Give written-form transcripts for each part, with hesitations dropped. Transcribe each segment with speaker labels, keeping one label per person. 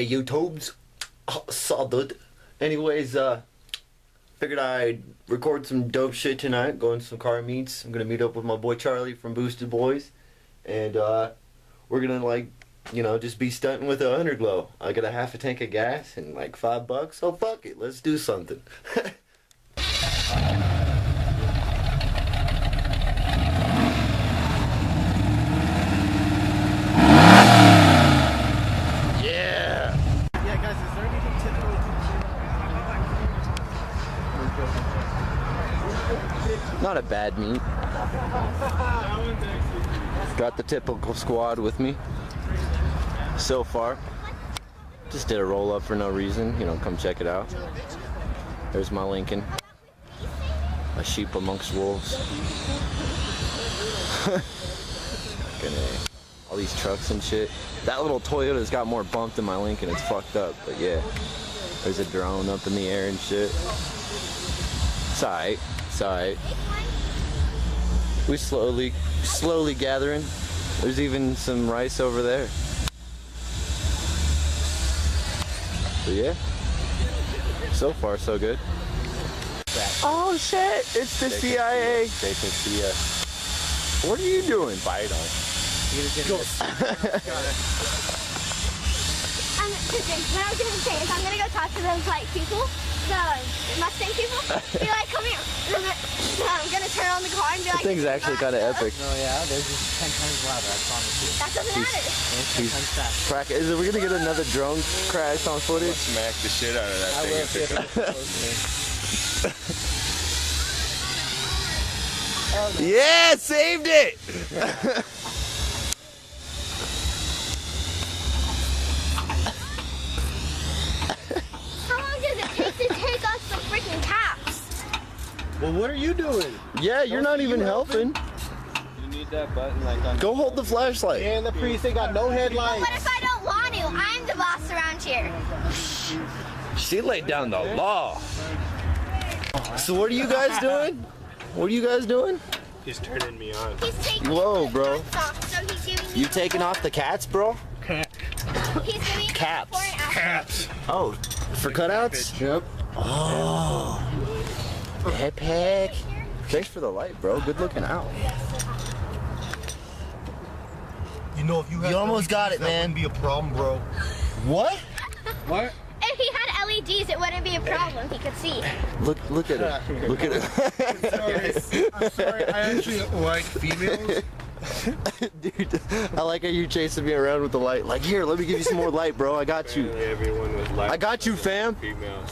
Speaker 1: Hey YouTubes, saw dude. Anyways, figured I'd record some dope shit tonight, going to some car meets. I'm gonna meet up with my boy Charlie from Boosted Boys, and we're gonna like, you know, just be stunting with a underglow. I got a half a tank of gas and like $5, so fuck it, let's do something. Not a bad meet. Got the typical squad with me so far. Just did a roll up for no reason, you know, come check it out. There's my Lincoln. A sheep amongst wolves. All these trucks and shit. That little Toyota's got more bump than my Lincoln. It's fucked up, but yeah. There's a drone up in the air and shit. It's alright. It's alright. We slowly gathering. There's even some rice over there. But yeah, so far so good. Oh shit! It's the CIA. They can see us. What are you doing? Bite on.
Speaker 2: What I was gonna say is I'm gonna go talk to those like people, the Mustang people. Be like, come here. I'm gonna turn on the car and be like,
Speaker 1: that thing's actually kind of epic.
Speaker 3: No, yeah, they're just 10 times louder, I promise you.
Speaker 2: That doesn't matter.
Speaker 1: Is we gonna get another drone crash on footage?
Speaker 4: Smack the shit out of that
Speaker 3: I
Speaker 4: thing.
Speaker 3: will see if it's close to me.
Speaker 1: Yeah, saved it!
Speaker 2: How long does it take to take off the freaking caps?
Speaker 3: Well, what are you doing?
Speaker 1: Yeah, you're not even helping.
Speaker 4: You need that button like on.
Speaker 1: Go hold the flashlight.
Speaker 3: And the precinct got no headlights.
Speaker 2: What if I don't want to? I'm the boss around here.
Speaker 1: She laid down the law. So what are you guys doing? What are you guys doing?
Speaker 4: He's turning me on.
Speaker 2: He's taking
Speaker 1: Whoa, bro.
Speaker 2: off, so he's giving me
Speaker 1: You taking off the cats, bro?
Speaker 2: He's giving
Speaker 1: Caps.
Speaker 2: me before and after.
Speaker 4: Caps.
Speaker 1: Oh, for cutouts?
Speaker 3: Yep.
Speaker 1: Oh. Epic. Thanks for the light, bro. Good looking out.
Speaker 3: You know, if you had
Speaker 1: You almost got it,
Speaker 3: that
Speaker 1: man.
Speaker 3: wouldn't be a problem, bro.
Speaker 1: What?
Speaker 3: What?
Speaker 2: If he had LEDs, it wouldn't be a problem. He could see.
Speaker 1: Look at it. Look at it.
Speaker 3: I'm sorry, I actually like females.
Speaker 1: Dude, I like how you chasing me around with the light. Like, here, let me give you some more light, bro. I got you.
Speaker 4: Apparently everyone was like.
Speaker 1: I got you, fam.
Speaker 4: Females.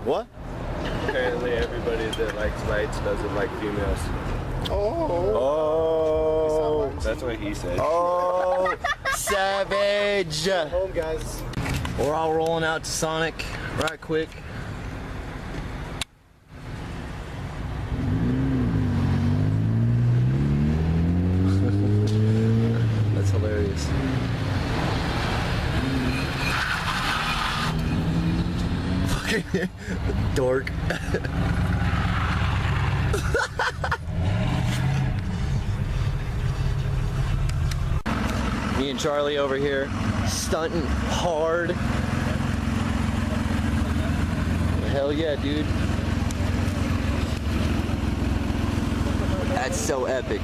Speaker 1: What?
Speaker 4: Apparently everybody that likes lights doesn't like females.
Speaker 1: Oh.
Speaker 4: That's what he said.
Speaker 1: Oh. Savage.
Speaker 3: Home, guys.
Speaker 1: We're all rolling out to Sonic right quick. That's hilarious. Fucking dork. Me and Charlie over here stunting hard. Hell yeah, dude. That's so epic.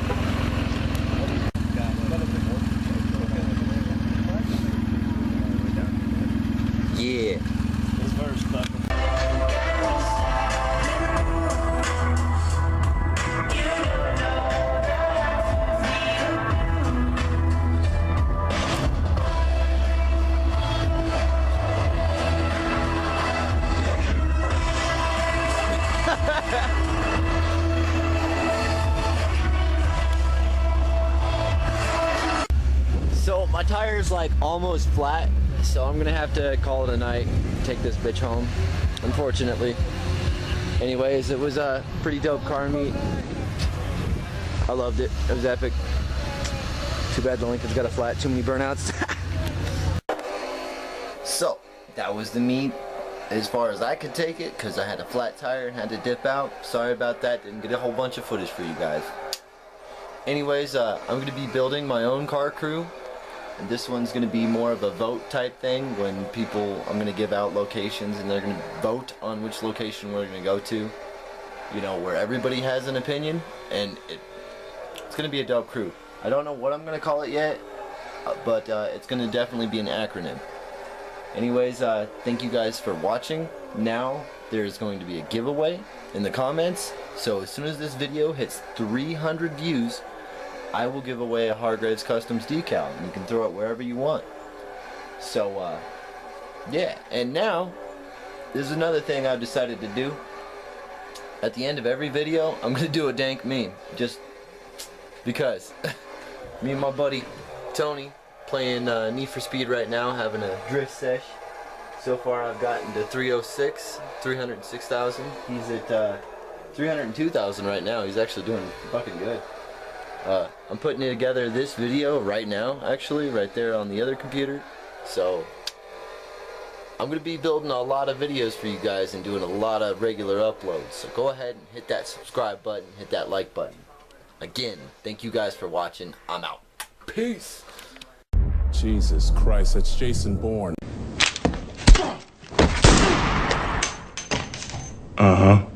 Speaker 1: Yeah. So my tire's like almost flat, so I'm gonna have to call it a night, take this bitch home, unfortunately. Anyways, it was a pretty dope car meet. I loved it. It was epic. Too bad the Lincoln's got a flat, too many burnouts. So, that was the meet as far as I could take it, because I had a flat tire and had to dip out. Sorry about that, didn't get a whole bunch of footage for you guys. Anyways, I'm going to be building my own car crew. And this one's going to be more of a vote type thing when people, I'm going to give out locations and they're going to vote on which location we're going to go to. You know, where everybody has an opinion, and it's going to be a dope crew. I don't know what I'm going to call it yet, but it's going to definitely be an acronym. Anyways, thank you guys for watching. Now, there's going to be a giveaway in the comments. So as soon as this video hits 300 views, I will give away a Hargraves Customs decal. And you can throw it wherever you want. So, yeah. And now, there's another thing I've decided to do. At the end of every video, I'm going to do a dank meme. Just because. Me and my buddy, Tony, playing Need for Speed right now, having a drift sesh. So far I've gotten to 306,000. He's at 302,000 right now. He's actually doing fucking good. I'm putting together this video right now, actually, right there on the other computer. So I'm going to be building a lot of videos for you guys and doing a lot of regular uploads. So go ahead and hit that subscribe button, hit that like button. Again, thank you guys for watching. I'm out. Peace.
Speaker 5: Jesus Christ, that's Jason Bourne. Uh-huh.